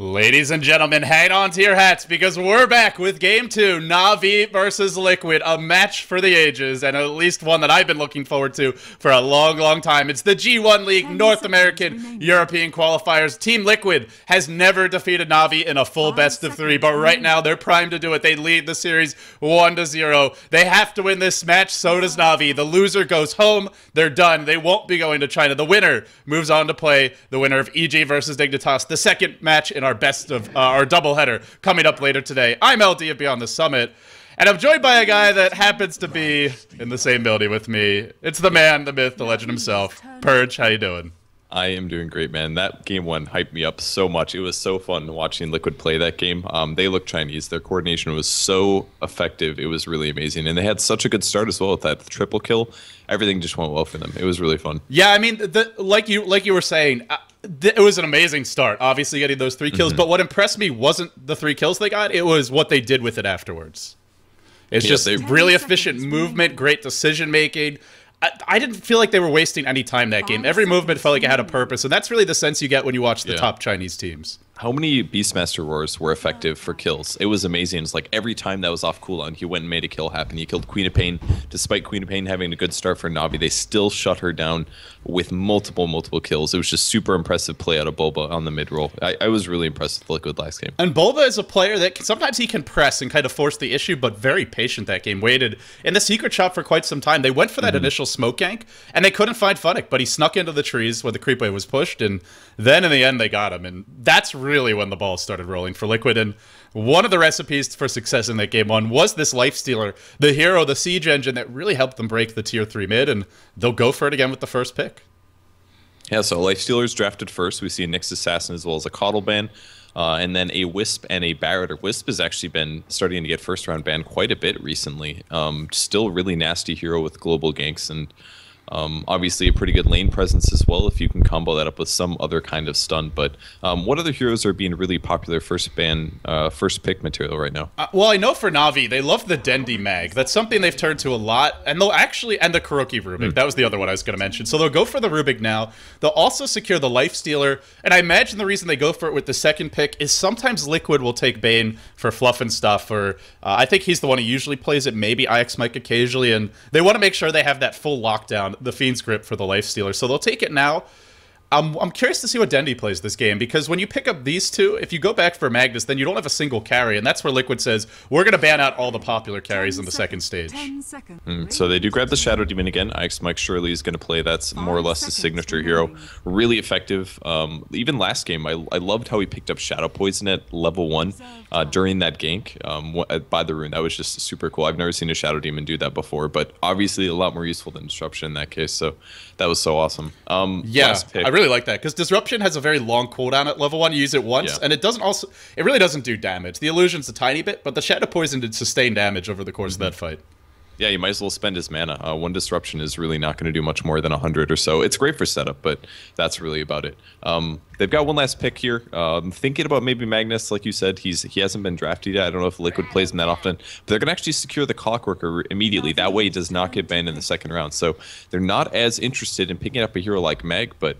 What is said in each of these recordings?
Ladies and gentlemen, hang on to your hats because we're back with Game 2, Na'Vi versus Liquid, a match for the ages, and at least one that I've been looking forward to for a long, long time. It's the G-1 League North American European qualifiers. Team Liquid has never defeated Na'Vi in a full best-of-3, but right now they're primed to do it. They lead the series 1-0. They have to win this match, so does Na'Vi. The loser goes home. They're done. They won't be going to China. The winner moves on to play the winner of EG versus Dignitas, the second match in our best of our doubleheader coming up later today. I'm LD of Beyond the Summit, and I'm joined by a guy that happens to be in the same building with me. It's the man, the myth, the legend himself. Purge, how you doing? I am doing great, man. That game one hyped me up so much. It was so fun watching Liquid play that game. They look Chinese. Their coordination was so effective. It was really amazing. And they had such a good start as well with that triple kill. Everything just went well for them. It was really fun. Yeah, I mean, like you were saying, it was an amazing start, obviously getting those 3 kills. But what impressed me wasn't the 3 kills they got. It was what they did with it afterwards. It's just really efficient movement, great decision-making. I didn't feel like they were wasting any time that game. Every movement felt like it had a purpose, and that's really the sense you get when you watch the top Chinese teams. How many Beastmaster Roars were effective for kills? It was amazing. It's like every time that was off cooldown, he went and made a kill happen. He killed Queen of Pain. Despite Queen of Pain having a good start for Na'Vi, they still shut her down with multiple kills. It was just super impressive play out of Bulba on the mid-roll. I was really impressed with Liquid last game. And Bulba is a player that sometimes he can press and kind of force the issue, but very patient that game. Waited in the secret shop for quite some time. They went for that initial smoke gank, and they couldn't find Funnick, but he snuck into the trees when the creep wave was pushed, and then in the end they got him. And that's really when the ball started rolling for Liquid. And one of the recipes for success in that game one was this Lifestealer, the hero, the siege engine that really helped them break the tier 3 mid, and they'll go for it again with the first pick. Yeah, so Lifestealer's drafted first. We see a Nyx Assassin as well as a Coddle ban. And then a Wisp and a Barret. Wisp has actually been starting to get first round banned quite a bit recently. Still really nasty hero with global ganks, and obviously a pretty good lane presence as well if you can combo that up with some other kind of stun. But what other heroes are being really popular first pick material right now? Well, I know for Na'Vi, they love the Dendi Mag. That's something they've turned to a lot. And they'll actually, and the Kuroki Rubik. That was the other one I was going to mention. So they'll go for the Rubik now. They'll also secure the Lifestealer. And I imagine the reason they go for it with the second pick is sometimes Liquid will take Bane for fluff and stuff. Or I think he's the one who usually plays it. Maybe IX Mike occasionally. And they want to make sure they have that full lockdown, the Fiend's Grip for the Lifestealer. So they'll take it now. I'm curious to see what Dendi plays this game, because when you pick up these two, if you go back for Magnus, then you don't have a single carry, and that's where Liquid says, we're going to ban out all the popular carries in the second stage. So they do grab the Shadow Demon again. IX Mike surely is going to play. That's more or less his signature hero. Really effective. Even last game, I loved how he picked up Shadow Poison at level 1 during that gank by the rune. That was just super cool. I've never seen a Shadow Demon do that before, but obviously a lot more useful than Disruption in that case, so that was so awesome. Yeah, I really like that, because Disruption has a very long cooldown at level 1. You use it once, and it really doesn't do damage. The illusion's a tiny bit, but the Shadow Poison did sustain damage over the course of that fight. Yeah, you might as well spend his mana. One Disruption is really not going to do much more than 100 or so. It's great for setup, but that's really about it. They've got one last pick here. Thinking about maybe Magnus, like you said, he hasn't been drafted yet. I don't know if Liquid plays him that often, but they're going to actually secure the Clockworker immediately. That way he does not get banned in the second round. So they're not as interested in picking up a hero like Mag, but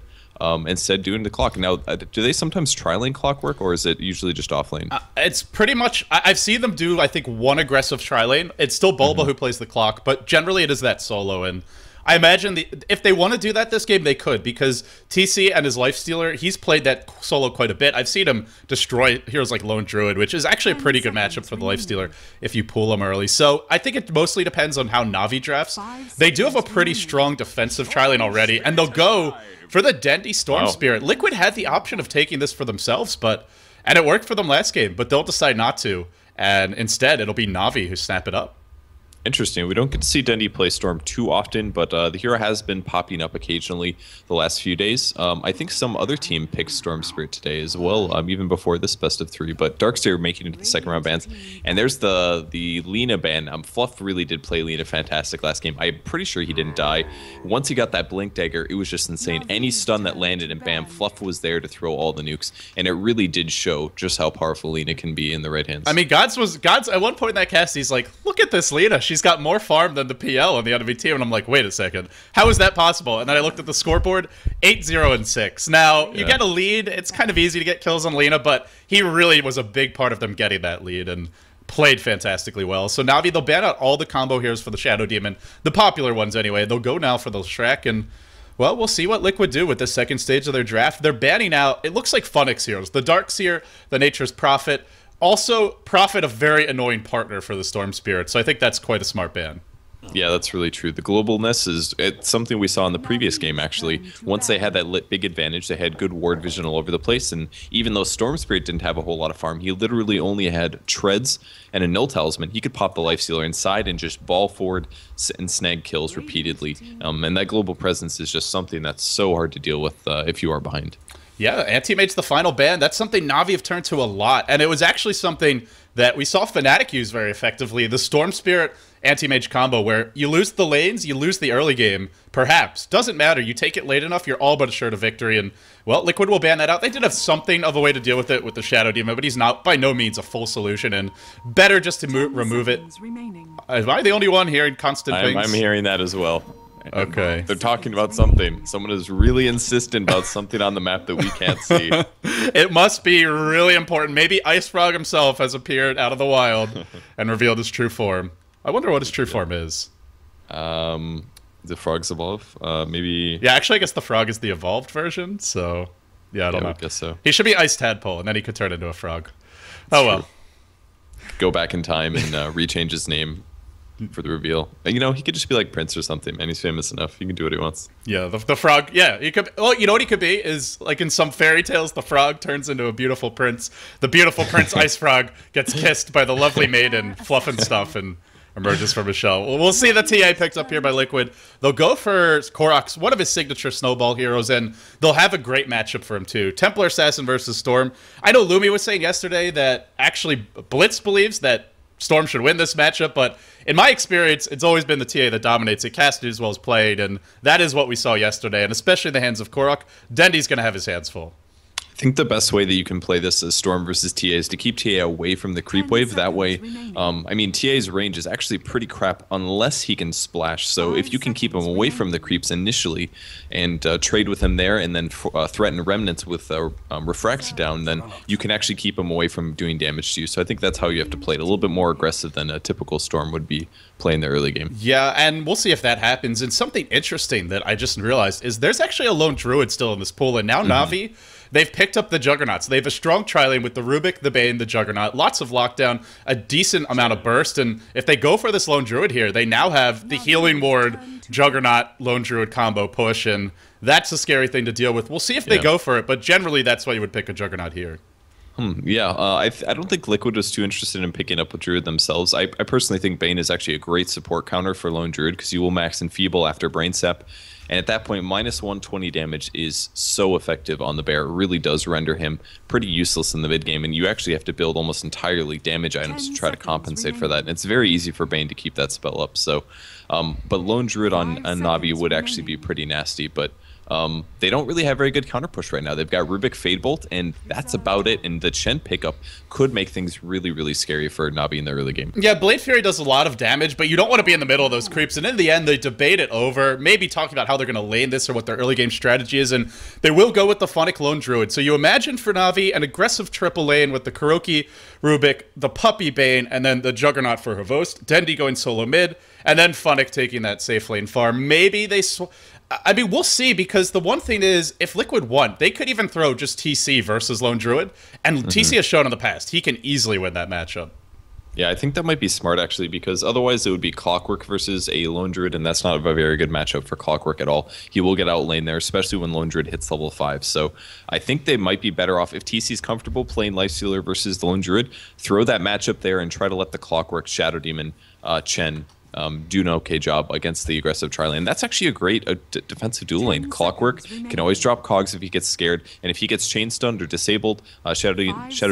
instead doing the clock. Now, do they sometimes tri-lane Clockwork, or is it usually just off-lane? It's pretty much, I've seen them do, I think, one aggressive tri-lane. It's still Bulba who plays the clock, but generally it is that solo, and I imagine if they want to do that this game, they could, because TC and his Lifestealer, he's played that solo quite a bit. I've seen him destroy heroes like Lone Druid, which is actually a pretty good matchup for the Lifestealer if you pull him early. So I think it mostly depends on how Na'Vi drafts. They do have a pretty strong defensive tri-lane already, and they'll go for the Dendi Storm Spirit. Liquid had the option of taking this for themselves, and it worked for them last game, but they'll decide not to, and instead it'll be Na'Vi who snap it up. Interesting. We don't get to see Dendi play Storm too often, but the hero has been popping up occasionally the last few days. I think some other team picked Storm Spirit today as well, even before this best of 3, but Darkseer making it to the second round bans. And there's the Lina ban. Fluff really did play Lina fantastic last game. I'm pretty sure he didn't die. Once he got that Blink Dagger, it was just insane. Any stun that landed, and bam, Fluff was there to throw all the nukes, and it really did show just how powerful Lina can be in the right hands. I mean, Gods at one point in that cast, he's like, look at this Lina. she's got more farm than the PL on the enemy team. And I'm like, wait a second, how is that possible? And then I looked at the scoreboard, 8-0 and 6. Now, you get a lead. It's kind of easy to get kills on Lina, but he really was a big part of them getting that lead and played fantastically well. So Na'Vi, they'll ban out all the combo heroes for the Shadow Demon, the popular ones anyway. They'll go now for the Shrek, and well, we'll see what Liquid do with the second stage of their draft. They're banning out, it looks like Funix heroes, the Darkseer, the Nature's Prophet. Also, Prophet, a very annoying partner for the Storm Spirit, so I think that's quite a smart ban. Yeah, that's really true. The globalness it's something we saw in the previous game, actually. Once they had that big advantage, they had good ward vision all over the place, and even though Storm Spirit didn't have a whole lot of farm, he literally only had treads and a null talisman. He could pop the Lifestealer inside and just ball forward and snag kills repeatedly. And that global presence is just something that's so hard to deal with if you are behind. Yeah, Anti-Mage's the final ban. That's something Na'Vi have turned to a lot, and it was actually something that we saw Fnatic use very effectively. The Storm Spirit Anti-Mage combo, where you lose the lanes, you lose the early game, perhaps. Doesn't matter. You take it late enough, you're all but assured of victory, and, well, Liquid will ban that out. They did have something of a way to deal with it with the Shadow Demon, but he's not, by no means, a full solution, and better just to remove it. Am I the only one hearing constant pings? I'm hearing that as well. Okay. They're talking about something. Someone is really insistent about something on the map that we can't see. It must be really important. Maybe Ice Frog himself has appeared out of the wild and revealed his true form. I wonder what his true form is. The Frog's evolve? Maybe... Yeah, actually, I guess the Frog is the evolved version, so... Yeah, I don't know. I guess so. He should be Ice Tadpole, and then he could turn into a frog. Oh, well. Go back in time and rechange his name for the reveal. You know, he could just be like Prince or something, man. He's famous enough. He can do what he wants. Yeah, the frog. Yeah, he could. Well, you know what he could be is like in some fairy tales, the frog turns into a beautiful prince. The beautiful prince Ice Frog gets kissed by the lovely maiden, Fluff and Stuff, and emerges from his shell. Well, we'll see the TA picked up here by Liquid. They'll go for Korok's, one of his signature snowball heroes, and they'll have a great matchup for him too. Templar Assassin versus Storm. I know Lumi was saying yesterday that actually Blitz believes that Storm should win this matchup, but in my experience, it's always been the TA that dominates. It casted as well as played, and that is what we saw yesterday, and especially in the hands of Korok. Dendy's going to have his hands full. I think the best way that you can play this as Storm versus TA is to keep TA away from the creep wave. That way, I mean, TA's range is actually pretty crap unless he can splash. So if you can keep him away from the creeps initially and trade with him there and then threaten remnants with refract down, then you can actually keep him away from doing damage to you. So I think that's how you have to play it. A little bit more aggressive than a typical Storm would be playing the early game. Yeah, and we'll see if that happens. And something interesting that I just realized is there's actually a lone Druid still in this pool, and now Na'Vi, they've picked up the Juggernauts. They have a strong tri-lane with the Rubik, the Bane, the Juggernaut, lots of lockdown, a decent amount of burst, and if they go for this Lone Druid here, they now have the Healing Ward, Juggernaut, Lone Druid combo push, and that's a scary thing to deal with. We'll see if they go for it, but generally that's why you would pick a Juggernaut here. Yeah, I don't think Liquid was too interested in picking up with Druid themselves. I personally think Bane is actually a great support counter for Lone Druid because you will max Enfeeble after Brain Sap. And at that point, minus 120 damage is so effective on the bear. It really does render him pretty useless in the mid game, and you actually have to build almost entirely damage items to try to compensate for that. And it's very easy for Bane to keep that spell up. So, but Lone Druid on Na'Vi would actually be pretty nasty, but they don't really have very good counter push right now. They've got Rubik Fade Bolt, and that's about it. And the Chen pickup could make things really, really scary for Na'Vi in the early game. Yeah, Blade Fury does a lot of damage, but you don't want to be in the middle of those creeps. And in the end, they debate it over, maybe talking about how they're going to lane this or what their early game strategy is. And they will go with the Funnic Lone Druid. So you imagine for Na'Vi an aggressive triple lane with the Kuroki, Rubik, the Puppy Bane, and then the Juggernaut for Havost. Dendy going solo mid, and then Funnic taking that safe lane farm. Maybe they... I mean, we'll see, because the one thing is, if Liquid won, they could even throw just TC versus Lone Druid, and TC has shown in the past he can easily win that matchup. Yeah, I think that might be smart, actually, because otherwise it would be Clockwork versus a Lone Druid, and that's not a very good matchup for Clockwork at all. He will get outlaned there, especially when Lone Druid hits level 5. So I think they might be better off, if TC's comfortable playing Lifestealer versus the Lone Druid, throw that matchup there and try to let the Clockwork, Shadow Demon, Chen do an okay job against the aggressive tri-lane. That's actually a great defensive dual lane. Clockwork can always drop cogs if he gets scared, and if he gets chain stunned or disabled, Shadow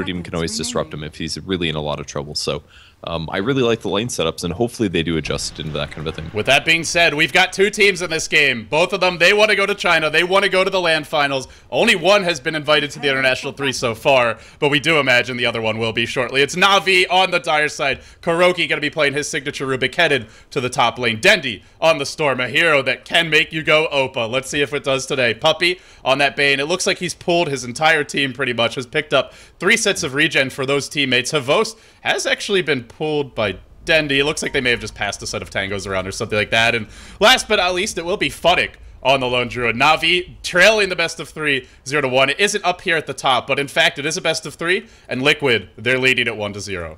Demon can always disrupt him if he's really in a lot of trouble. So I really like the lane setups, and hopefully they do adjust into that kind of a thing. With that being said, we've got two teams in this game. Both of them, they want to go to China. They want to go to the LAN finals. Only one has been invited to the International 3 so far, but we do imagine the other one will be shortly. It's Na'Vi on the Dire side. Kuroki going to be playing his signature Rubik headed to the top lane. Dendi on the Storm, a hero that can make you go Opa. Let's see if it does today. Puppey on that Bane. It looks like he's pulled his entire team pretty much, has picked up 3 sets of regen for those teammates. Havos has actually been pulled by Dendi. It looks like they may have just passed a set of tangos around or something like that. And last but not least, it will be Funnick on the lone druid. Na'Vi trailing the best of 3, 0-1. It isn't up here at the top, but in fact, it is a best of 3. And Liquid, they're leading at 1-0.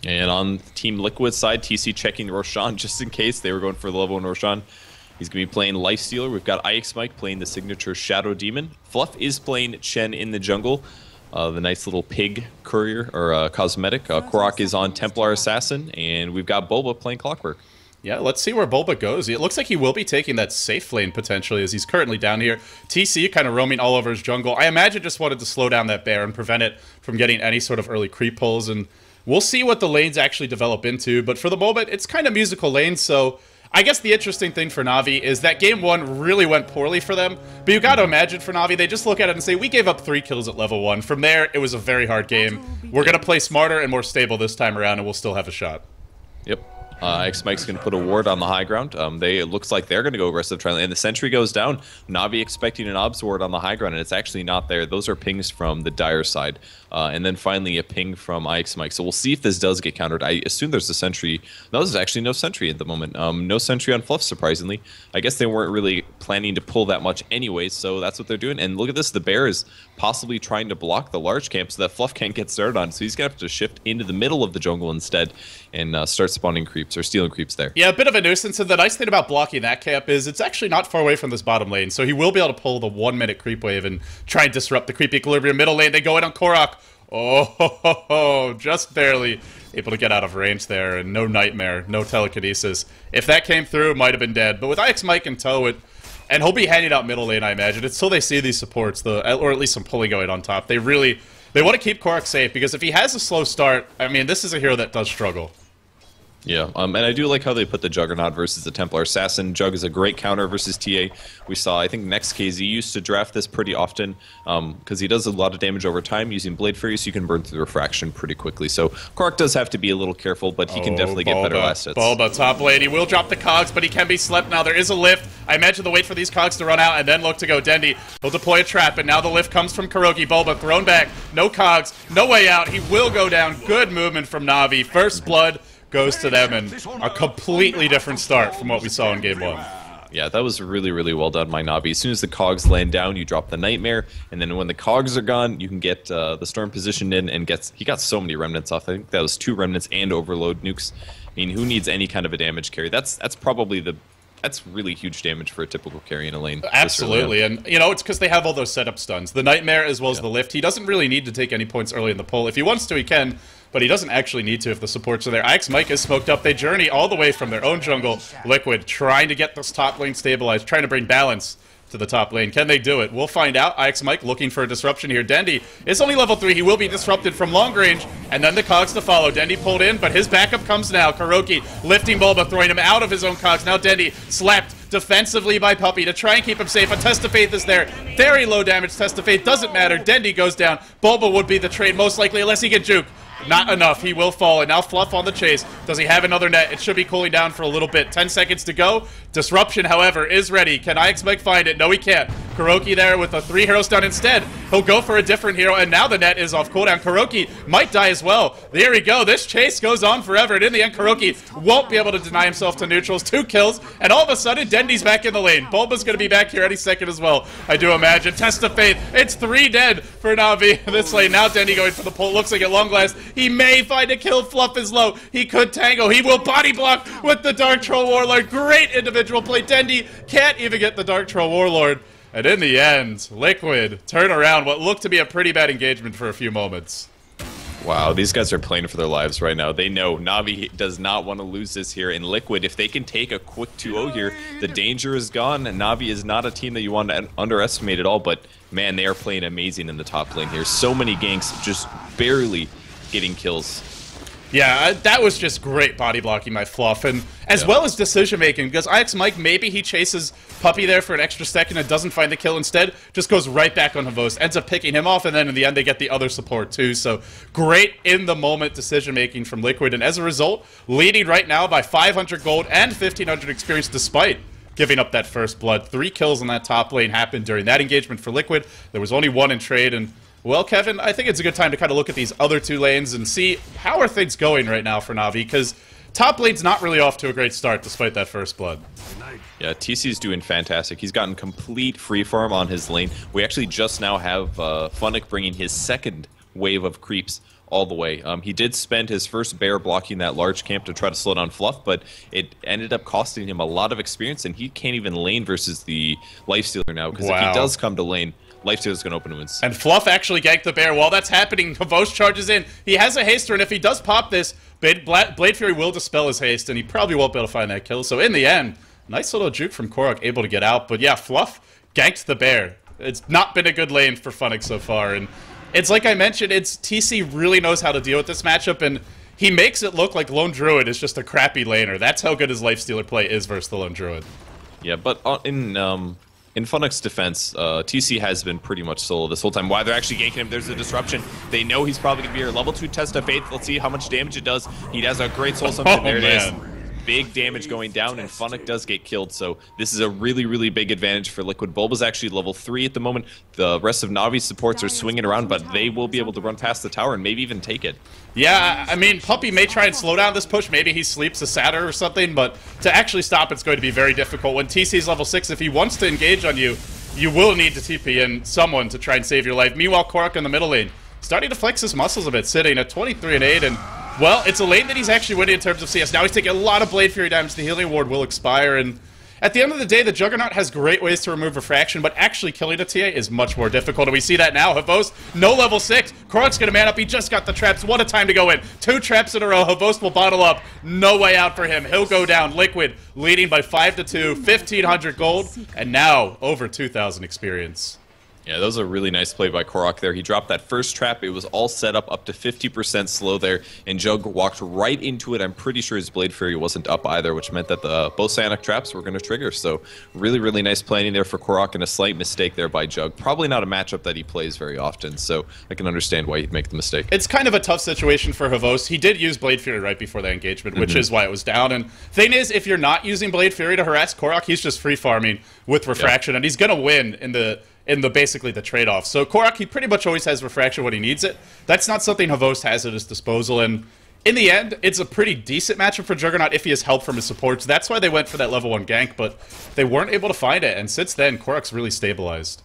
And on Team Liquid side, TC checking Roshan just in case they were going for the level 1 Roshan. He's going to be playing Lifestealer. We've got IX Mike playing the signature Shadow Demon. Fluff is playing Chen in the jungle. The nice little pig courier or cosmetic. Korok is on Templar Assassin, and we've got Bulba playing Clockwork. Yeah, let's see where Bulba goes. It looks like he will be taking that safe lane potentially, as he's currently down here. TC kind of roaming all over his jungle. I imagine just wanted to slow down that bear and prevent it from getting any sort of early creep pulls, and we'll see what the lanes actually develop into. But for the moment, it's kind of musical lanes, so I guess the interesting thing for Na'Vi is that game 1 really went poorly for them, but you gotta imagine for Na'Vi, they just look at it and say, we gave up 3 kills at level 1. From there, it was a very hard game. We're gonna play smarter and more stable this time around, and we'll still have a shot. Yep. X Mike's going to put a ward on the high ground. It looks like they're going to go aggressive, and the sentry goes down. Na'Vi expecting an obs ward on the high ground, and it's actually not there. Those are pings from the Dire side. And then finally a ping from IX Mike. So we'll see if this does get countered. I assume there's a sentry. No, there's actually no sentry at the moment. No sentry on Fluff, surprisingly. I guess they weren't really planning to pull that much anyway, so that's what they're doing. And look at this. The bear is possibly trying to block the large camp so that Fluff can't get started on. So he's going to have to shift into the middle of the jungle instead and start spawning creeps or stealing creeps there. Yeah, a bit of a nuisance. And the nice thing about blocking that camp is it's actually not far away from this bottom lane. So he will be able to pull the 1-minute creep wave and try and disrupt the creep equilibrium. Middle lane, they go in on Korok. Oh, just barely able to get out of range there, and no nightmare, no telekinesis. If that came through, it might have been dead. But with IX Mike in tow, and he'll be handing out middle lane, I imagine. It's till they see these supports, or at least some pulling going on top. They want to keep Korok safe, because if he has a slow start, I mean, this is a hero that does struggle. Yeah, and I do like how they put the Juggernaut versus the Templar Assassin. Jug is a great counter versus TA. We saw, I think, Next KZ used to draft this pretty often because he does a lot of damage over time using Blade Fury, so you can burn through the Refraction pretty quickly. So Korok does have to be a little careful, but he can definitely get better last hits. Bulba, top lane. He will drop the cogs, but he can be slept now. There is a lift. I imagine they'll wait for these cogs to run out and then look to go. Dendi will deploy a trap, and now the lift comes from Kuroki. Bulba thrown back. No cogs. No way out. He will go down. Good movement from Na'Vi. First blood goes to them, and a completely different start from what we saw in game 1. Yeah, that was really, really well done by Na'Vi. As soon as the cogs land down, you drop the Nightmare, and then when the cogs are gone, you can get the Storm positioned in, and he got so many remnants off. I think that was 2 remnants and overload nukes. I mean, who needs any kind of a damage carry? That's probably that's really huge damage for a typical carry in a lane. Absolutely, and it's because they have all those setup stuns. The Nightmare as well as the lift. He doesn't really need to take any points early in the pull. If he wants to, he can, but he doesn't actually need to if the supports are there. IX Mike is smoked up. They journey all the way from their own jungle. Liquid trying to get this top lane stabilized, trying to bring balance to the top lane. Can they do it? We'll find out. IX Mike looking for a disruption here. Dendi is only level 3. He will be disrupted from long range, and then the cogs to follow. Dendi pulled in, but his backup comes now. Kuroki lifting Bulba, throwing him out of his own cogs. Now Dendi slapped defensively by Puppey to try and keep him safe. A Test of Faith is there. Very low damage Test of Faith. Doesn't matter. Dendi goes down. Bulba would be the trade most likely unless he get juke. Not enough. He will fall. And now Fluff on the chase. Does he have another net? It should be cooling down for a little bit. 10 seconds to go. Disruption, however, is ready. Can IX Mike find it? No, he can't. Kuroki there with a 3-hero stun instead. He'll go for a different hero, and now the net is off cooldown. Kuroki might die as well. There we go. This chase goes on forever, and in the end, Kuroki won't be able to deny himself to neutrals. 2 kills, and all of a sudden, Dendi's back in the lane. Bulba's going to be back here any second as well, I do imagine. Test of Faith. It's 3 dead for Na'Vi this lane. Now Dendi going for the pull. Looks like at long last, he may find a kill. Fluff is low. He could tango. He will body block with the Dark Troll Warlord. Great individual play. Dendi can't even get the Dark Troll Warlord. And in the end, Liquid turn around what looked to be a pretty bad engagement for a few moments. Wow, these guys are playing for their lives right now. They know Na'Vi does not want to lose this here. In Liquid, if they can take a quick 2-0 here, the danger is gone. And Na'Vi is not a team that you want to underestimate at all. But, man, they are playing amazing in the top lane here. So many ganks just barely getting kills. Yeah, that was just great body blocking by Fluff, and as well as decision making, because IX Mike, maybe he chases Puppey there for an extra second and doesn't find the kill instead, just goes right back on Havost, ends up picking him off, and then in the end they get the other support too. So great in the moment decision making from Liquid, and as a result, leading right now by 500 gold and 1500 experience despite giving up that first blood. 3 kills on that top lane happened during that engagement for Liquid. There was only 1 in trade, and well, Kevin, I think it's a good time to kind of look at these other 2 lanes and see how are things going right now for Na'Vi, because top lane's not really off to a great start despite that first blood. Yeah, TC's doing fantastic. He's gotten complete free farm on his lane. We actually just now have Funnick bringing his second wave of creeps all the way. He did spend his first bear blocking that large camp to try to slow down Fluff, but it ended up costing him a lot of experience, and he can't even lane versus the Lifestealer now, because if he does come to lane, Lifestealer's going to open wounds. And Fluff actually ganked the bear. While that's happening, Havost charges in. He has a haster, and if he does pop this, Blade Fury will dispel his haste, and he probably won't be able to find that kill. So in the end, nice little juke from Korok, able to get out. But yeah, Fluff ganked the bear. It's not been a good lane for Funnick so far, and it's like I mentioned, it's TC really knows how to deal with this matchup, and he makes it look like Lone Druid is just a crappy laner. That's how good his Lifestealer play is versus the Lone Druid. Yeah, but in Funnick's defense, TC has been pretty much solo this whole time. Why they're actually ganking him, there's a disruption. They know he's probably going to be here. Level 2 Test of Faith. Let's see how much damage it does. He has a great soul summon. There it is. Big damage going down, and Funnick does get killed, so this is a really, really big advantage for Liquid. Bulba's actually level 3 at the moment. The rest of Navi's supports are swinging around, but they will be able to run past the tower and maybe even take it. Yeah, I mean, Puppey may try and slow down this push. Maybe he sleeps a Satyr or something, but to actually stop it's going to be very difficult. When TC's level 6, if he wants to engage on you, you will need to TP in someone to try and save your life. Meanwhile, Korok in the middle lane, starting to flex his muscles a bit, sitting at 23 and 8, and well, it's a lane that he's actually winning in terms of CS. Now he's taking a lot of Blade Fury damage. The healing ward will expire, and at the end of the day, the Juggernaut has great ways to remove refraction, but actually killing a TA is much more difficult, and we see that now. Havost, no level 6. Korok's gonna man up. He just got the traps. What a time to go in. 2 traps in a row. Havost will bottle up. No way out for him. He'll go down. Liquid leading by 5-2, 1,500 gold, and now over 2,000 experience. Yeah, that was a really nice play by Korok there. He dropped that first trap. It was all set up to 50% slow there, and Jug walked right into it. I'm pretty sure his Blade Fury wasn't up either, which meant that both Psionic traps were going to trigger. So really, really nice planning there for Korok, and a slight mistake there by Jug. Probably not a matchup that he plays very often, so I can understand why he'd make the mistake. It's kind of a tough situation for Havost. He did use Blade Fury right before that engagement, which is why it was down. And thing is, if you're not using Blade Fury to harass Korok, he's just free farming with refraction, and he's going to win in the basically the trade-off. So Korok, he pretty much always has refraction when he needs it. That's not something Havost has at his disposal, and in the end, it's a pretty decent matchup for Juggernaut if he has help from his supports. That's why they went for that level 1 gank, but they weren't able to find it, and since then, Korok's really stabilized.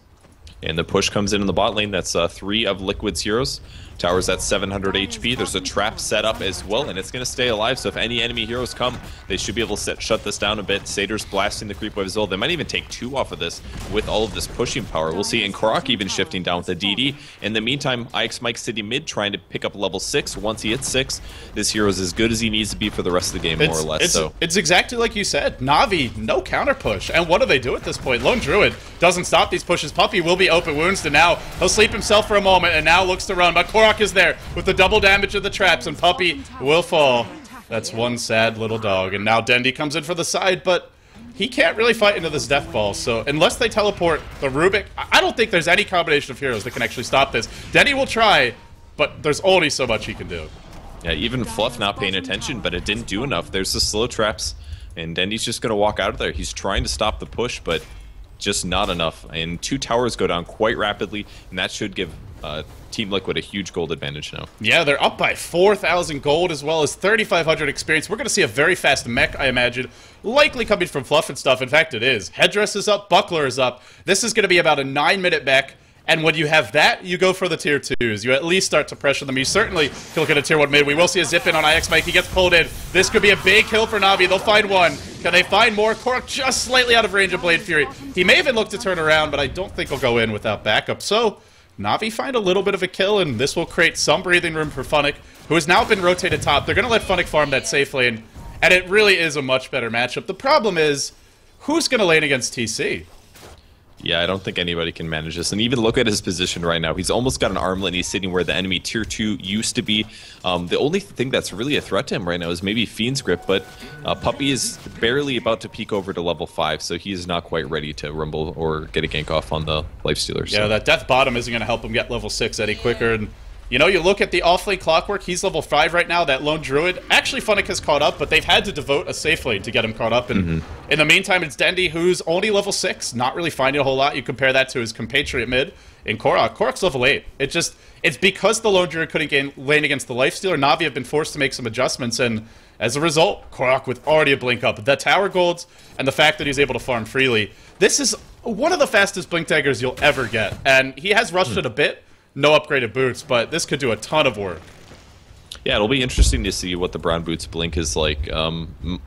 And the push comes in the bot lane. That's 3 of Liquid's heroes. Tower's at 700 HP. There's a trap set up as well, and it's going to stay alive, so if any enemy heroes come, they should be able to shut this down a bit. Satyrs blasting the creep wave as well. They might even take 2 off of this with all of this pushing power. We'll see. And Korok even shifting down with the DD. In the meantime, IX Mike sitting mid trying to pick up level 6. Once he hits 6, this hero is as good as he needs to be for the rest of the game, more or less. It's exactly like you said. Na'Vi, no counter push. And what do they do at this point? Lone Druid doesn't stop these pushes. Puppey will be open wounds, and now he'll sleep himself for a moment, and now looks to run. But Korok is there with the double damage of the traps, and Puppey will fall. That's one sad little dog. And now Dendi comes in for the side, but he can't really fight into this death ball. So unless they teleport the Rubik, I don't think there's any combination of heroes that can actually stop this. Dendi will try, but there's only so much he can do. Yeah, even Fluff not paying attention, but it didn't do enough. There's the slow traps, and Dendi's just going to walk out of there. He's trying to stop the push, but just not enough. And 2 towers go down quite rapidly, and that should give Team Liquid a huge gold advantage now. Yeah, they're up by 4,000 gold as well as 3,500 experience. We're going to see a very fast mech, I imagine, likely coming from Fluff and stuff. In fact, it is. Headdress is up, Buckler is up. This is going to be about a 9-minute mech. And when you have that, you go for the tier 2s. You at least start to pressure them. You certainly can look at a tier 1 mid. We will see a zip in on IX Mike. He gets pulled in. This could be a big kill for Na'Vi. They'll find 1. Can they find more? Korok just slightly out of range of Blade Fury. He may even look to turn around, but I don't think he'll go in without backup. So Na'Vi find a little bit of a kill, and this will create some breathing room for Funnick, who has now been rotated top. They're going to let Funnick farm that safe lane, and it really is a much better matchup. The problem is, who's going to lane against TC? Yeah, I don't think anybody can manage this. And even look at his position right now. He's almost got an armlet, and he's sitting where the enemy tier 2 used to be. The only thing that's really a threat to him right now is maybe Fiend's Grip, but Puppey is barely about to peek over to level 5, so he is not quite ready to rumble or get a gank off on the Lifestealer. So. Yeah, that Death Bottom isn't going to help him get level 6 any quicker. And you know, you look at the off-lane Clockwork, he's level 5 right now, that lone Druid. Actually, Funnick has caught up, but they've had to devote a safe lane to get him caught up. And in the meantime, it's Dendi, who's only level 6, not really finding a whole lot. You compare that to his compatriot mid in Korok. Korok's level 8. It's because the lone Druid couldn't gain lane against the Lifestealer. Na'Vi have been forced to make some adjustments, and as a result, Korok with already a blink up. The tower golds and the fact that he's able to farm freely. This is one of the fastest blink daggers you'll ever get, and he has rushed it a bit. No upgraded boots, but this could do a ton of work. Yeah, it'll be interesting to see what the brown boots blink is like. It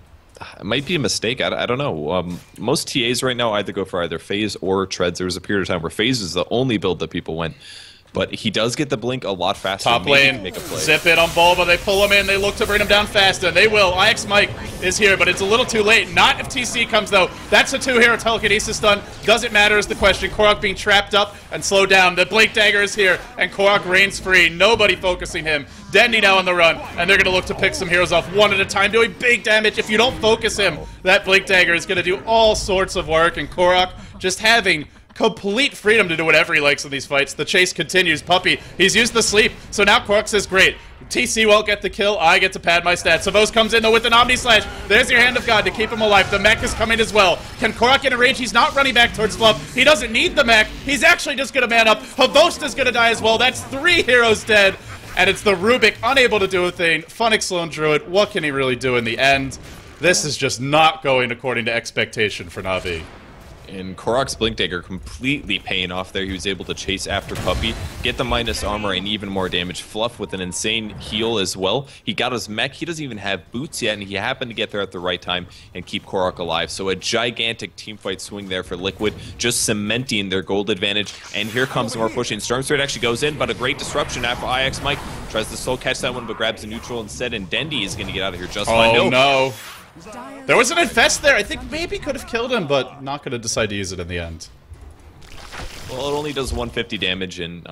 might be a mistake. I don't know. Most TAs right now either go for either Phase or Treads. There was a period of time where Phase is the only build that people went. But he does get the blink a lot faster. Top lane, make a play. Zip it on Bulba. They pull him in. They look to bring him down faster. They will. IX Mike is here, but it's a little too late. Not if TC comes, though. That's a 2-hero telekinesis stun. Doesn't matter is the question. Korok being trapped up and slowed down. The Blink Dagger is here, and Korok reigns free. Nobody focusing him. Dendi now on the run, and they're going to look to pick some heroes off one at a time, doing big damage. If you don't focus him, that Blink Dagger is going to do all sorts of work, and Korok just having complete freedom to do whatever he likes in these fights. The chase continues. Puppey, he's used the sleep, so now Korok says, great. TC won't get the kill. I get to pad my stats. Savos comes in, though, with an Omni Slash. There's your Hand of God to keep him alive. The mech is coming as well. Can Korok get a range? He's not running back towards Fluff. He doesn't need the mech. He's actually just going to man up. Havosta's going to die as well. That's 3 heroes dead. And it's the Rubik unable to do a thing. Funnick's lone Druid. What can he really do in the end? This is just not going according to expectation for Na'Vi. And Korok's Blink Dagger completely paying off there. He was able to chase after Puppey, get the minus armor and even more damage. Fluff with an insane heal as well. He got his mech. He doesn't even have boots yet, and he happened to get there at the right time and keep Korok alive. So a gigantic teamfight swing there for Liquid, just cementing their gold advantage. And here comes more pushing. Stormstride actually goes in, but a great disruption after IX Mike tries to soul catch that one, but grabs the neutral instead, and Dendi is going to get out of here just fine. Oh, no. There was an infest there. I think maybe could have killed him, but not going to decide to use it in the end. Well, it only does 150 damage, and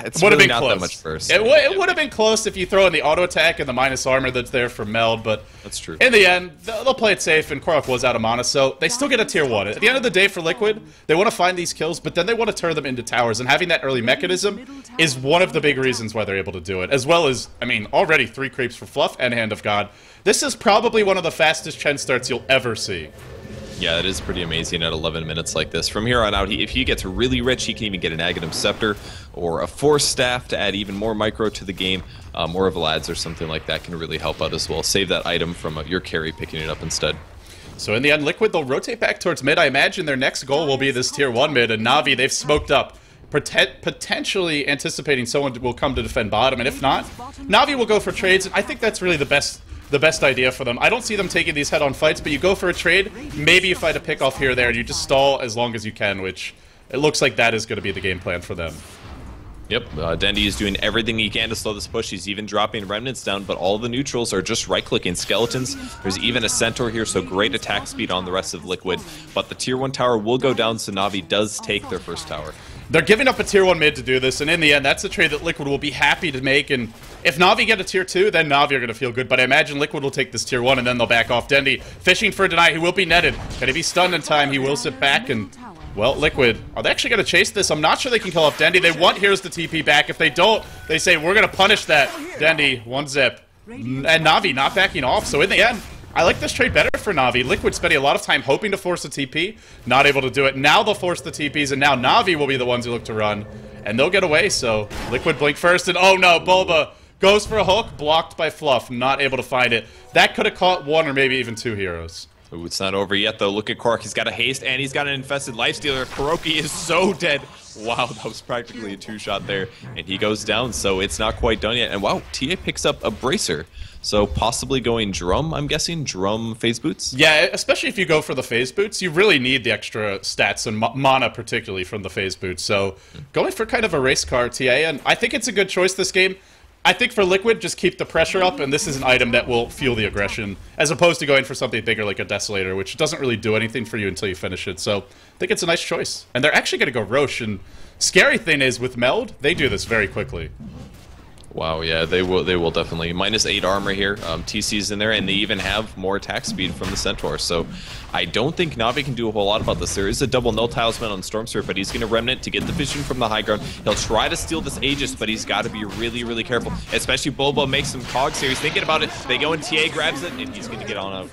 it's would have really been not close. that much burst. It would have been close if you throw in the auto attack and the minus armor that's there for Meld, but that's true. In the end, they'll play it safe, and Korok was out of mana, so they still get a tier 1. At the end of the day for Liquid, they want to find these kills, but then they want to turn them into towers, and having that early mechanism is one of the big reasons why they're able to do it, as well as, I mean, already 3 creeps for Fluff and Hand of God. This is probably one of the fastest Chen starts you'll ever see. Yeah, it is pretty amazing at 11 minutes like this. From here on out, if he gets really rich, he can even get an Aghanim Scepter or a Force Staff to add even more micro to the game. Or a Vlad's or something like that can really help out as well. Save that item from your carry picking it up instead. So in the end, Liquid, they'll rotate back towards mid. I imagine their next goal will be this tier 1 mid, and Na'Vi, they've smoked up. Potentially anticipating someone will come to defend bottom, and if not, Na'Vi will go for trades, and I think that's really the best idea for them. I don't see them taking these head-on fights, but you go for a trade, maybe you fight a pick off here or there, and you just stall as long as you can, which it looks like that is going to be the game plan for them. Yep, Dendi is doing everything he can to slow this push. He's even dropping remnants down, but all the neutrals are just right-clicking skeletons. There's even a centaur here, so great attack speed on the rest of Liquid. But the tier 1 tower will go down, so Na'Vi does take their first tower. They're giving up a tier 1 mid to do this, and in the end, that's a trade that Liquid will be happy to make, and if Na'Vi get a tier 2, then Na'Vi are going to feel good, but I imagine Liquid will take this tier 1, and then they'll back off. Dendi fishing for a deny. He will be netted. Can he be stunned in time? He will sit back, and, well, Liquid, are they actually going to chase this? I'm not sure they can kill off Dendi. They want Heroes to TP back. If they don't, they say, we're going to punish that. Dendi, 1 zip. And Na'Vi not backing off, so in the end, I like this trade better for Na'Vi. Liquid spending a lot of time hoping to force a TP, not able to do it. Now they'll force the TPs, and now Na'Vi will be the ones who look to run, and they'll get away, so Liquid blink first, and oh no, Bulba goes for a hook, blocked by Fluff, not able to find it. That could have caught 1 or maybe even 2 heroes. Ooh, it's not over yet, though. Look at Korok. He's got a haste, and he's got an infested Lifestealer. Kuroki is so dead. Wow, that was practically a 2-shot there, and he goes down, so it's not quite done yet. And wow, TA picks up a Bracer. So possibly going Drum, I'm guessing? Drum Phase Boots? Yeah, especially if you go for the Phase Boots, you really need the extra stats and mana, particularly from the Phase Boots. So going for kind of a race car TA, and I think it's a good choice this game. I think for Liquid, just keep the pressure up, and this is an item that will fuel the aggression, as opposed to going for something bigger like a Desolator, which doesn't really do anything for you until you finish it. So I think it's a nice choice. And they're actually going to go Roche, and scary thing is, with Meld, they do this very quickly. Wow, yeah, they will definitely. -8 armor here, TC's in there, and they even have more attack speed from the Centaur, so I don't think Na'Vi can do a whole lot about this. There is a double no talisman on Stormspirit, but he's going to Remnant to get the vision from the high ground. He'll try to steal this Aegis, but he's got to be really, really careful, especially Bobo makes some cogs here. He's thinking about it. They go in, TA grabs it, and he's going to get on out.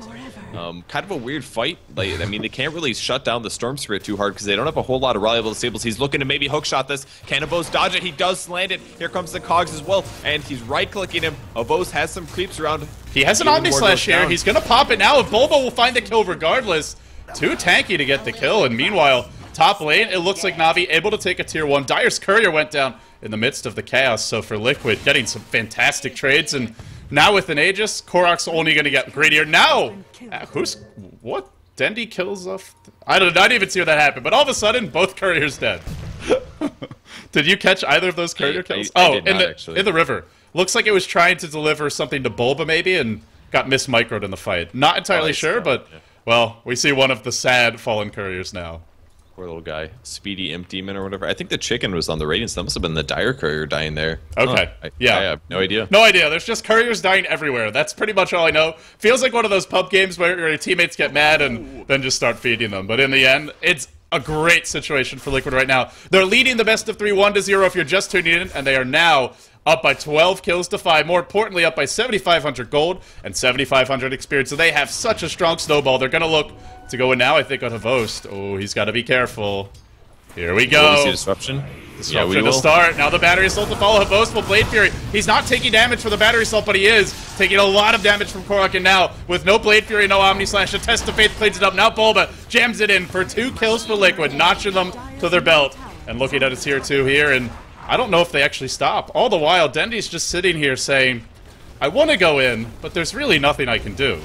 Kind of a weird fight. Like, I mean, they can't really shut down the Storm Spirit too hard because they don't have a whole lot of reliable disables. He's looking to maybe hookshot this. Can Avos dodge it? He does land it. Here comes the cogs as well, and he's right-clicking him. Avos has some creeps around. He has an Omni Slash here. He's going to pop it now. If Bulba will find the kill regardless. Too tanky to get the kill, and meanwhile, top lane, it looks like Na'Vi able to take a tier 1. Dire's Courier went down in the midst of the chaos, so for Liquid, getting some fantastic trades, and now with an Aegis, Korok's only going to get greedier. Now, what? Dendi kills off... I didn't even see what that happened, but all of a sudden, both Couriers dead. Did you catch either of those Courier kills? I in the river. Looks like it was trying to deliver something to Bulba, maybe, and got mismicroed in the fight. Not entirely sure, but, well, we see one of the sad fallen Couriers now. Poor little guy. Speedy Imp Demon or whatever. I think the chicken was on the Radiance. That must have been the Dire Courier dying there. Okay. I have no idea. No idea. There's just Couriers dying everywhere. That's pretty much all I know. Feels like one of those pub games where your teammates get mad and then just start feeding them. But in the end, it's a great situation for Liquid right now. They're leading the best of 3, 1-0 if you're just tuning in, and they are now up by 12 kills to 5. More importantly, up by 7,500 gold and 7,500 experience. So they have such a strong snowball. They're going to look to go in now, I think, on Havost. Oh, he's got to be careful. Here we go. Will we see disruption? Disruption to start. Now the battery assault to follow. Havost will Blade Fury. He's not taking damage for the battery assault, but he is taking a lot of damage from Korok. And now, with no Blade Fury, no Omni Slash, a Test of Faith cleans it up. Now Bulba jams it in for 2 kills for Liquid, notching them to their belt. And looking at his tier 2 here, and I don't know if they actually stop. All the while, Dendi's just sitting here saying, I want to go in, but there's really nothing I can do.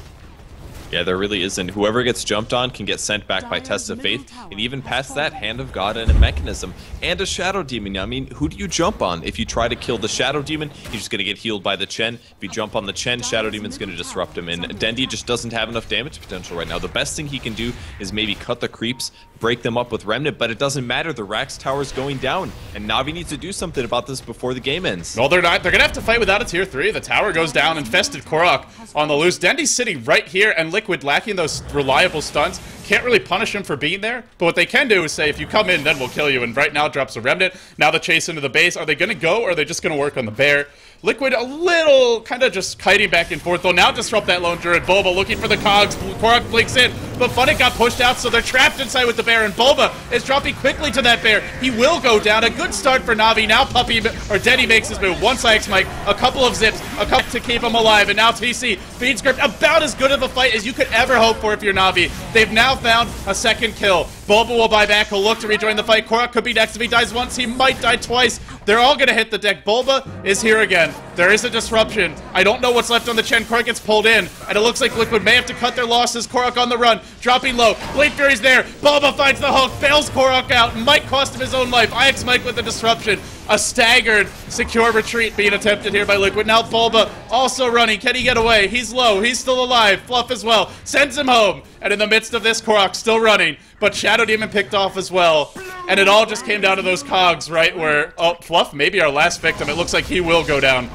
Yeah, there really isn't. Whoever gets jumped on can get sent back by Test of Faith, and even past that, Hand of God and a Mechanism, and a Shadow Demon. I mean, who do you jump on? If you try to kill the Shadow Demon, he's just going to get healed by the Chen. If you jump on the Chen, Shadow Demon's going to disrupt him, and Dendi just doesn't have enough damage potential right now. The best thing he can do is maybe cut the creeps, break them up with Remnant, but it doesn't matter. The Rax Tower's going down, and Na'Vi needs to do something about this before the game ends. No, they're not. They're going to have to fight without a tier 3. The tower goes down, infested Korok on the loose. Dendi's sitting right here, and Liquid lacking those reliable stuns. Can't really punish him for being there, but what they can do is say, if you come in, then we'll kill you, and right now drops a Remnant. Now the chase into the base. Are they going to go, or are they just going to work on the bear? Liquid a little kind of just kiting back and forth. They'll now disrupt that lone Druid. Bulba looking for the cogs. Korok blinks in, but Funnick got pushed out, so they're trapped inside with the bear, and Bulba is dropping quickly to that bear. He will go down. A good start for Na'Vi. Now Puppy, or Denny makes his move. One Psych Smite, a couple of zips, a couple to keep him alive, and now TC feed script. About as good of a fight as you could ever hope for if you're Na'Vi. They've now found a second kill. Bulba will buy back. He'll look to rejoin the fight. Korok could be next. If he dies once, he might die twice. They're all going to hit the deck. Bulba is here again. There is a disruption. I don't know what's left on the Chen. Korok gets pulled in, and it looks like Liquid may have to cut their losses. Korok on the run, dropping low. Blade Fury's there. Bulba finds the hook, bails Korok out, might cost him his own life. IX Mike with the disruption. A staggered, secure retreat being attempted here by Liquid. Now Bulba also running. Can he get away? He's low. He's still alive. Fluff as well. Sends him home. And in the midst of this, Korok still running. But Shadow Demon picked off as well. And it all just came down to those cogs, right? Where, oh, Fluff, maybe our last victim. It looks like he will go down.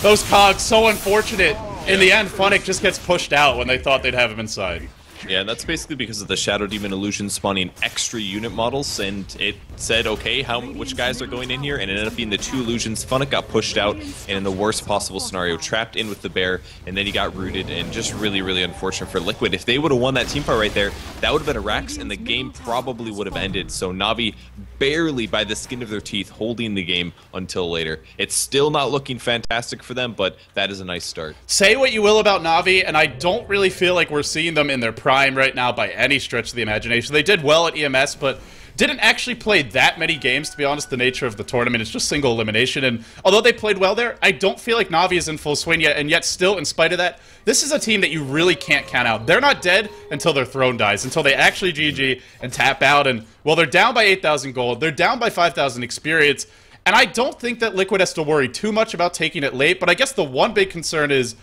Those cogs, so unfortunate. In the end, Funnick just gets pushed out when they thought they'd have him inside. Yeah, and that's basically because of the Shadow Demon illusion spawning extra unit models, and it said, okay, which guys are going in here, and it ended up being the 2 illusions. Funnick got pushed out, and in the worst possible scenario, trapped in with the bear, and then he got rooted, and just really, really unfortunate for Liquid. If they would have won that team fight right there, that would have been a Rax, and the game probably would have ended. So Na'Vi barely by the skin of their teeth holding the game until later. It's still not looking fantastic for them, but that is a nice start. Say what you will about Na'Vi, and I don't really feel like we're seeing them in their prime right now by any stretch of the imagination. They did well at EMS, but didn't actually play that many games, to be honest. The nature of the tournament is just single elimination, and although they played well there, I don't feel like Na'Vi is in full swing yet, and yet still, in spite of that, this is a team that you really can't count out. They're not dead until their throne dies, until they actually GG and tap out, and, well, they're down by 8,000 gold, they're down by 5,000 experience, And I don't think that Liquid has to worry too much about taking it late, but I guess the one big concern is,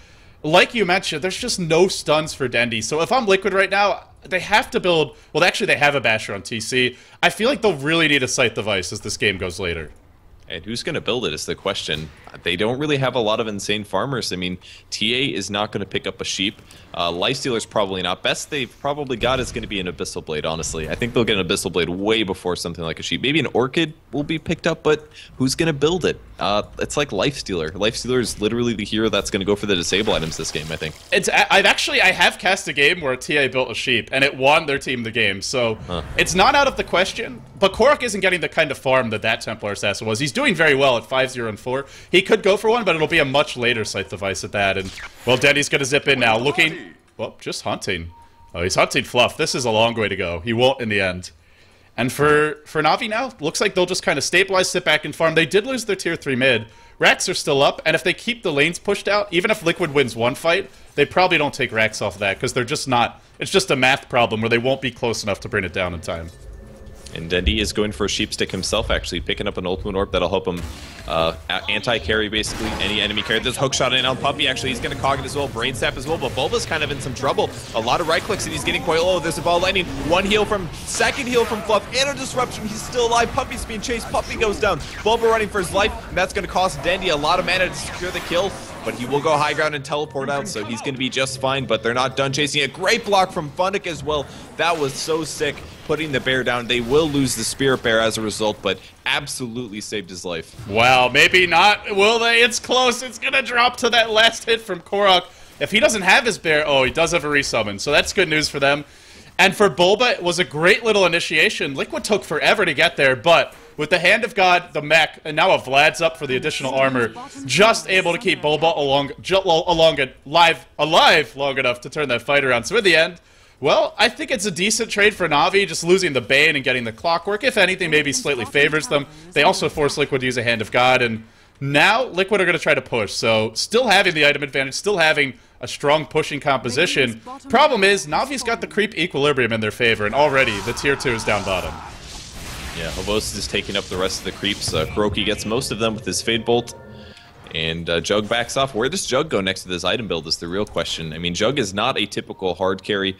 like you mentioned, there's just no stuns for Dendi. So if I'm Liquid right now, they have to build... Well, actually, they have a Basher on TC. I feel like they'll really need a Scythe device as this game goes later. And who's going to build it is the question. They don't really have a lot of insane farmers. I mean, TA is not going to pick up a sheep. Lifestealer's probably not. Best they've probably got is going to be an Abyssal Blade, honestly. I think they'll get an Abyssal Blade way before something like a sheep. Maybe an Orchid will be picked up, but who's going to build it? It's like Lifestealer. Lifestealer is literally the hero that's going to go for the disable items this game, I think. I have cast a game where TA built a sheep, and it won their team the game, so it's not out of the question. But Korok isn't getting the kind of farm that Templar Assassin was. He's doing very well at 5-0 and 4. He could go for one, but it'll be a much later Scythe device at that. And, well, Dendi's going to zip in now, looking... Well, just hunting. Oh, he's hunting Fluff. This is a long way to go. He won't in the end. And for Na'Vi now, looks like they'll just kind of stabilize, sit back, and farm. They did lose their tier 3 mid. Racks are still up, and if they keep the lanes pushed out, even if Liquid wins one fight, they probably don't take Racks off of that, because they're just not... It's just a math problem where they won't be close enough to bring it down in time. And Dendi is going for a sheep stick himself, actually, picking up an ultimate orb that'll help him anti-carry, basically, any enemy carry. There's hookshot in on Puppey, actually. He's going to cog it as well, brain sap as well, but Bulba's kind of in some trouble. A lot of right clicks, and he's getting quite low. There's a ball lightning. One heal from, second heal from Fluff, and a disruption. He's still alive. Puppey's being chased. Puppey goes down. Bulba running for his life, and that's going to cost Dendi a lot of mana to secure the kill. But he will go high ground and teleport out, so he's going to be just fine. But they're not done chasing. A great block from Fundic as well. That was so sick, putting the bear down. They will lose the Spirit Bear as a result, but absolutely saved his life. Wow, maybe not. Will they? It's close. It's going to drop to that last hit from Korok. If he doesn't have his bear... Oh, he does have a resummon, so that's good news for them. And for Bulba, it was a great little initiation. Liquid took forever to get there, but... With the Hand of God, the mech, and now a Vlad's up for the additional armor, just able to keep Bulba alive long enough to turn that fight around. So in the end, well, I think it's a decent trade for Na'Vi, just losing the Bane and getting the Clockwork. If anything, maybe slightly favors them. They also force Liquid to use a Hand of God, and now Liquid are going to try to push. So still having the item advantage, still having a strong pushing composition. Problem is, Na'Vi's got the creep equilibrium in their favor, and already the tier 2 is down bottom. Yeah, Havosis is taking up the rest of the creeps. Kuroki gets most of them with his Fade Bolt. And Jug backs off. Where does Jug go next to this item build is the real question. I mean, Jug is not a typical hard carry.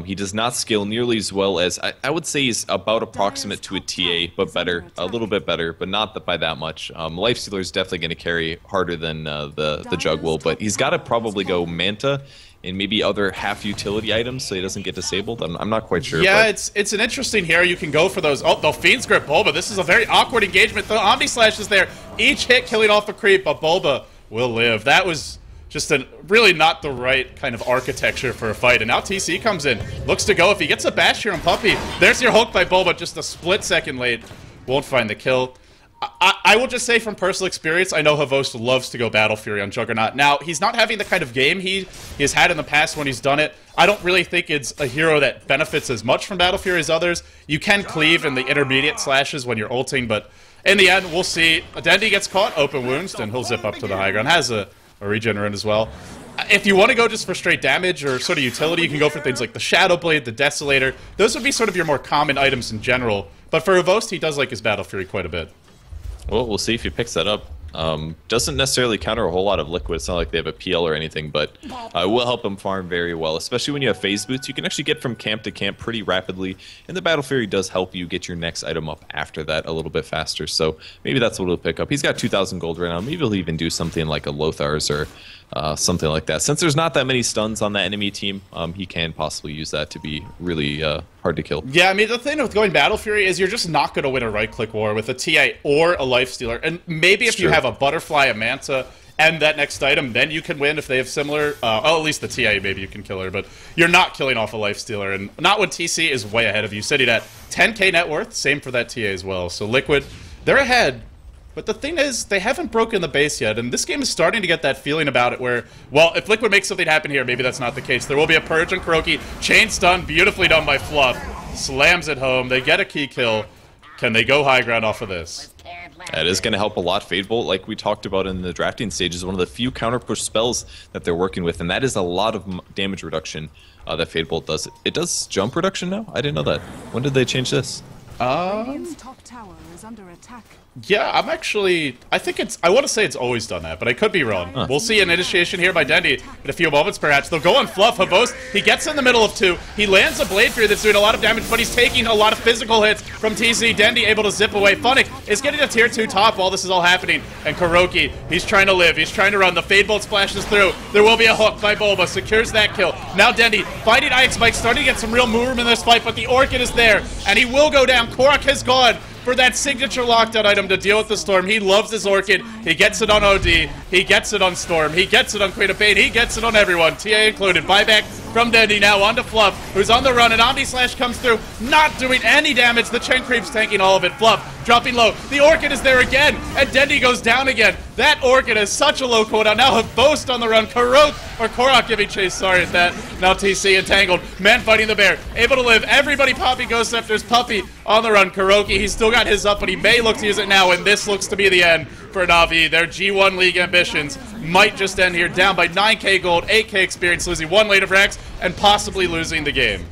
He does not scale nearly as well as... I would say he's about approximate to a TA, but better. A little bit better, but not by that much. Lifestealer is definitely going to carry harder than the Jug will, but he's got to probably go Manta and maybe other half-utility items so he doesn't get disabled. I'm not quite sure. Yeah, it's an interesting hero. You can go for those. Oh, the Fiend's Grip Bulba. This is a very awkward engagement. The Omni Slash is there. Each hit killing off a creep, but Bulba will live. That was just really not the right kind of architecture for a fight. And now TC comes in. Looks to go. If he gets a bash here on Puppey, there's your hook by Bulba. Just a split second late. Won't find the kill. I will just say from personal experience, I know Havos loves to go Battle Fury on Juggernaut. Now, he's not having the kind of game he has had in the past when he's done it. I don't really think it's a hero that benefits as much from Battle Fury as others. You can cleave in the intermediate slashes when you're ulting, but in the end, we'll see. Dendi gets caught, open wounds, and he'll zip up to the high ground. Has a regenerate as well. If you want to go just for straight damage or sort of utility, you can go for things like the Shadow Blade, the Desolator. Those would be sort of your more common items in general. But for Havost, he does like his Battle Fury quite a bit. Well, we'll see if he picks that up. Doesn't necessarily counter a whole lot of Liquid. It's not like they have a PL or anything, but it will help him farm very well, especially when you have phase boots. You can actually get from camp to camp pretty rapidly, and the Battle Fury does help you get your next item up after that a little bit faster, so maybe that's what he'll pick up. He's got 2,000 gold right now. Maybe he'll even do something like a Lothar's or something like that. Since there's not that many stuns on the enemy team, he can possibly use that to be really hard to kill. Yeah, I mean, the thing with going Battle Fury is you're just not going to win a right-click war with a TA or a Lifestealer. And maybe if you have a Butterfly, a Manta, and that next item, then you can win if they have similar... oh, at least the TA, maybe you can kill her, but you're not killing off a Lifestealer. And not when TC is way ahead of you. Sitting at 10k net worth, same for that TA as well. So Liquid, they're ahead. But the thing is, they haven't broken the base yet, and this game is starting to get that feeling about it where, well, if Liquid makes something happen here, maybe that's not the case. There will be a Purge on Kuroki. Chain stun, beautifully done by Fluff. Slams it home. They get a key kill. Can they go high ground off of this? It is going to help a lot. Fade Bolt, like we talked about in the drafting stage, is one of the few counter push spells that they're working with, and that is a lot of damage reduction that Fade Bolt does. It does jump reduction now? I didn't know that. When did they change this? Radiant's top tower is under attack. Yeah, I want to say it's always done that, but I could be wrong. We'll see an initiation here by Dendy in a few moments, perhaps. They'll go on Fluff. Habos, he gets in the middle of two. He lands a Blade Fury that's doing a lot of damage, but he's taking a lot of physical hits from TC. Dendy able to zip away. Funnick is getting a tier 2 top while this is all happening. And Kuroki, he's trying to live. He's trying to run. The Fade Bolt splashes through. There will be a hook by Bulba. Secures that kill. Now Dendy fighting IX Spike, starting to get some real movement in this fight, but the Orchid is there, and he will go down. Korok has gone for that signature lockdown item to deal with the Storm. He loves his Orchid. He gets it on OD. He gets it on Storm. He gets it on Queen of Pain. He gets it on everyone, TA included. Buyback from Dendy now onto Fluff, who's on the run, and Omni Slash comes through, not doing any damage. The Chen Creep's tanking all of it. Fluff dropping low. The Orchid is there again, and Dendy goes down again. That Orchid has such a low cooldown. Now Boast on the run. Korok giving chase. Sorry at that. Now TC entangled. Man fighting the bear. Able to live. Everybody Poppy Ghost Scepters. Puppy on the run. Kuroki, he's still got his up, but he may look to use it now, and this looks to be the end for Na'Vi. Their G1 League ambitions might just end here, down by 9k gold, 8k experience, losing 1 lane of Rex, and possibly losing the game.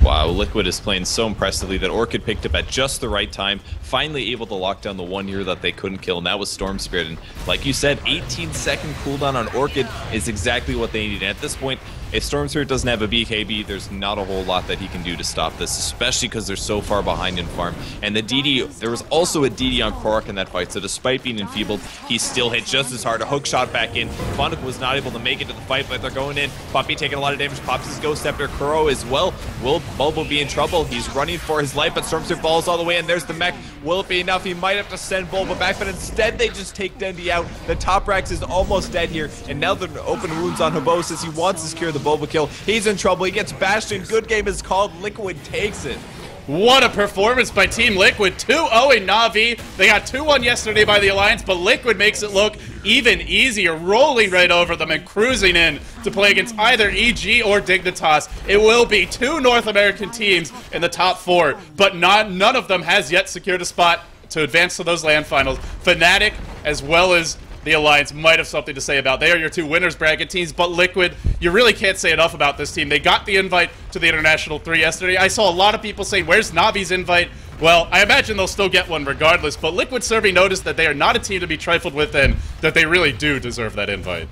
Wow, Liquid is playing so impressively. That Orchid picked up at just the right time, finally able to lock down the one here that they couldn't kill, and that was Storm Spirit. And like you said, 18-second cooldown on Orchid is exactly what they needed. And at this point, if Storm Spirit doesn't have a BKB, there's not a whole lot that he can do to stop this, especially because they're so far behind in farm. And the DD, there was also a DD on Korok in that fight, so despite being enfeebled, he still hit just as hard. A hook shot back in. Funnick was not able to make it to the fight, but they're going in. Puppy taking a lot of damage, pops his Ghost Scepter. Kuro as well. Will Bulbo be in trouble? He's running for his life, but Storm Spirit falls all the way in. There's the mech. Will it be enough? He might have to send Bulbo back, but instead they just take Dendy out. The top Rex is almost dead here, and now they're open wounds on Habosis. He wants to secure the Bulbo kill. He's in trouble. He gets bashed in. Good game is called. Liquid takes it. What a performance by Team Liquid. 2-0 in Na'Vi. They got 2-1 yesterday by the Alliance, but Liquid makes it look even easier, rolling right over them and cruising in to play against either EG or Dignitas. It will be 2 North American teams in the top 4, but none of them has yet secured a spot to advance to those LAN finals. Fnatic, as well as the Alliance, might have something to say about. They are your 2 winners bracket teams, but Liquid, you really can't say enough about this team. They got the invite to the International 3 yesterday. I saw a lot of people saying, where's Navi's invite? Well, I imagine they'll still get one regardless, but Liquid serving noticed that they are not a team to be trifled with and that they really do deserve that invite.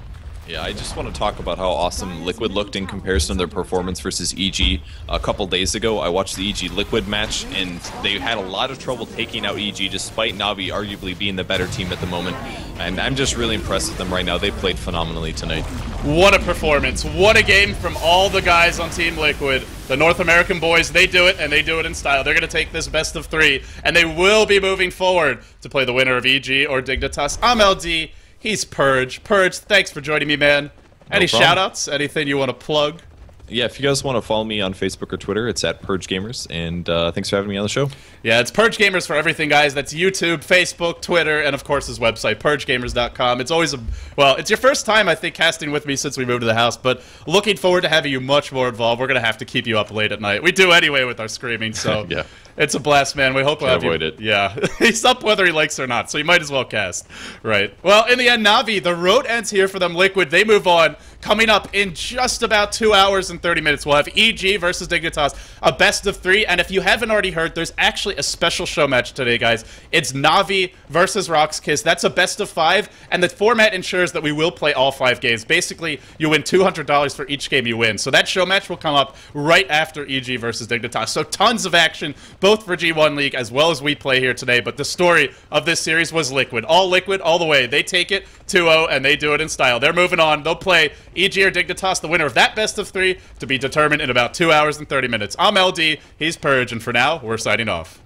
Yeah, I just want to talk about how awesome Liquid looked in comparison to their performance versus EG. A couple days ago, I watched the EG Liquid match, and they had a lot of trouble taking out EG, despite Na'Vi arguably being the better team at the moment. And I'm just really impressed with them right now. They played phenomenally tonight. What a performance. What a game from all the guys on Team Liquid. The North American boys, they do it, and they do it in style. They're going to take this best of 3, and they will be moving forward to play the winner of EG or Dignitas. I'm LD. He's Purge. Purge, thanks for joining me, man. Any shout-outs? Anything you want to plug? Yeah, if you guys want to follow me on Facebook or Twitter, it's at Purge Gamers, and thanks for having me on the show. Yeah, it's Purge Gamers for everything, guys. That's YouTube, Facebook, Twitter, and of course his website, purgegamers.com. It's always it's your first time, I think, casting with me since we moved to the house, but looking forward to having you much more involved. We're going to have to keep you up late at night. We do anyway with our screaming, so yeah. It's a blast, man. We hope we'll have avoid it. Yeah, he's up whether he likes it or not, so you might as well cast. Right. Well, in the end, Na'Vi, the road ends here for them. Liquid, they move on. Coming up in just about 2 hours and 30 minutes, we'll have EG versus Dignitas, a best of 3. And if you haven't already heard, there's actually a special show match today, guys. It's Na'Vi versus Roxkiss. That's a best of 5, and the format ensures that we will play all 5 games. Basically, you win $200 for each game you win. So that show match will come up right after EG versus Dignitas. So tons of action, both for G1 League as well as we play here today. But the story of this series was Liquid, all the way. They take it 2-0, and they do it in style. They're moving on. They'll play EG or Dignitas, the winner of that best of 3, to be determined in about 2 hours and 30 minutes. I'm LD, he's Purge, and for now, we're signing off.